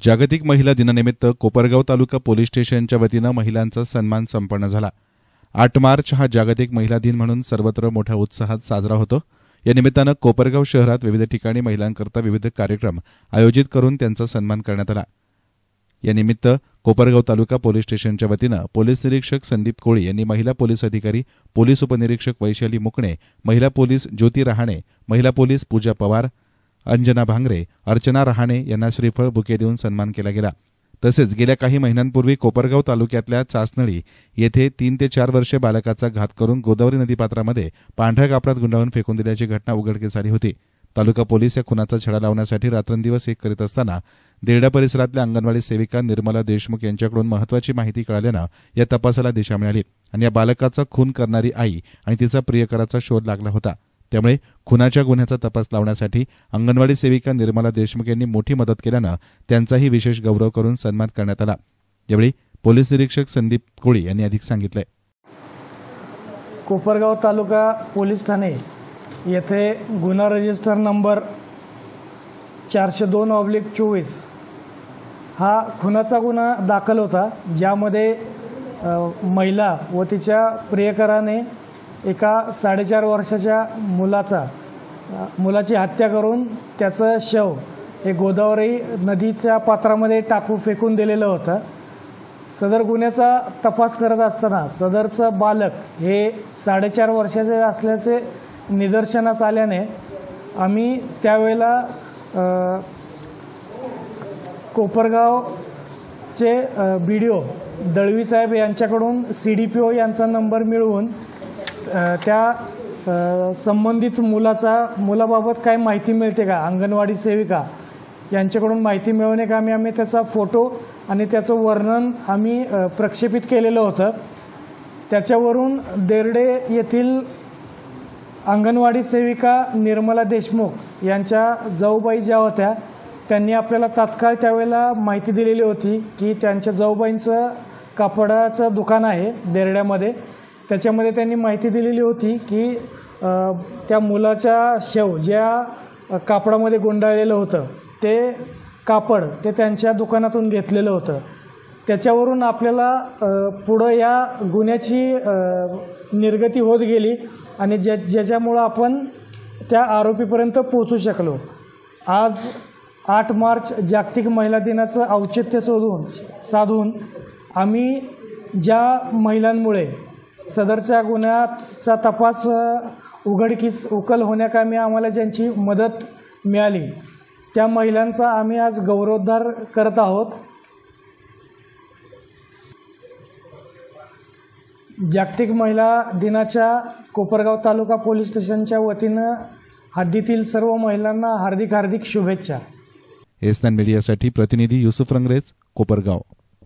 जागतिक महिला दिनानिमित्त कोपरगाव तालुका पोलीस स्टेशनच्या वतीनं महिलांचा सन्मान संपन्न झाला। 8 मार्च हा जागतिक महिला दिन म्हणून सर्वत्र मोठ्या उत्साहात साजरा होतो। या निमित्तानं कोपरगाव शहरात विविध ठिकाणी महिलांकरता विविध कार्यक्रम आयोजित करून त्यांचा सन्मान करण्यात आला। या निमित्त कोपरगाव तालुका पोलीस स्टेशनच्या वतीनं पोलीस निरीक्षक संदीप कोळी यांनी महिला पोलीस अधिकारी, पोलीस उपनिरीक्षक वैशाली मुकणे, महिला पोलीस ज्योती रहाणे, महिला पोलीस पूजा पवार, अंजना भांगरे, अर्चना रहाणे यांना श्रीफळ बुके देऊन सन्मान केला गेला। तसेच गेल्या काही महिन्यांपूर्वी कोपरगाव तालुक्यातल्या चासनळी येथे 3 ते 4 वर्षे बालकाचा घात करून गोदावरी नदीपात्रामध्ये पांढऱ्या कापडात गुंडाळून फेकून दिल्याची घटना उघडकीस आली होती। तालुका पोलीस या खुनाचा छडा लावण्यासाठी रात्रंदिवस एक करीत असताना देरडा परिसरातल्या अंगणवाडी सेविका निर्मला देशमुख यांच्याकडून महत्त्वाची माहिती कळाल्यानं या तपासाला दिशा मिळाली आणि या बालकाचा खून करणारी आई आणि तिचा प्रियकराचा शोध लागला होता। त्यामुळे खुनाच्या गुन्ह्याचा तपास लावण्यासाठी अंगणवाडी सेविका निर्मला देशमुख यांनी मोठी मदत केल्यानं त्यांचाही विशेष गौरव करून सन्मान करण्यात आला। यावेळी पोलीस निरीक्षक संदीप कोळी यांनी अधिक सांगितले। कोपरगाव तालुका पोलीस ठाणे येथे गुन्हा रजिस्टर नंबर 402/24 हा खुनाचा गुन्हा दाखल होता, ज्यामध्ये महिला व तिच्या प्रियकराने एका 4.5 वर्षाच्या मुलाची हत्या करून त्याचं शव हे गोदावरी नदीच्या पात्रामध्ये फेकून दिलेलं होतं। सदर गुन्ह्याचा तपास करत असताना सदरचं बालक हे 4.5 वर्षाचे असल्याचे निदर्शनास आल्याने आम्ही त्यावेळेला कोपरगावचे BDO दळवी साहेब यांच्याकडून CDPO यांचा नंबर मिळवून त्या संबंधित मुलाबाबत काय माहिती मिळते का, अंगणवाडी सेविका यांच्याकडून माहिती मिळवणे का आम्ही त्याचा फोटो आणि त्याचं वर्णन आम्ही प्रक्षेपित केलेलं होतं। त्याच्यावरून देरडे येथील अंगणवाडी सेविका निर्मला देशमुख यांच्या जाऊबाई ज्या होत्या त्यांनी आपल्याला तात्काळ त्यावेळेला माहिती दिलेली होती की त्यांच्या जाऊबाईंचं कापडाचं दुकान आहे देरड्यामध्ये। त्याच्यामध्ये त्यांनी माहिती दिलेली होती की त्या मुलाच्या शव ज्या कापडामध्ये गुंडाळलेलं होतं ते कापड ते त्यांच्या दुकानातून घेतलेलं होतं। त्याच्यावरून आपल्याला पुढं या गुन्ह्याची निर्गती होत गेली आणि ज्याच्यामुळं आपण त्या आरोपीपर्यंत पोहोचू शकलो। आज 8 मार्च जागतिक महिला दिनाचं औचित्य साधून आम्ही ज्या महिलांमुळे सदरच्या गुन्ह्याचा तपास उघडकीस उकल होण्याकामी आम्हाला ज्यांची मदत मिळाली त्या महिलांचा आम्ही आज गौरवोद्धार करत आहोत। जागतिक महिला दिनाच्या कोपरगाव तालुका पोलीस स्टेशनच्या वतीनं हद्दीतील सर्व महिलांना हार्दिक शुभेच्छा। एसनान मीडियासाठी प्रतिनिधी युसुफ रंगरेज, कोपरगाव।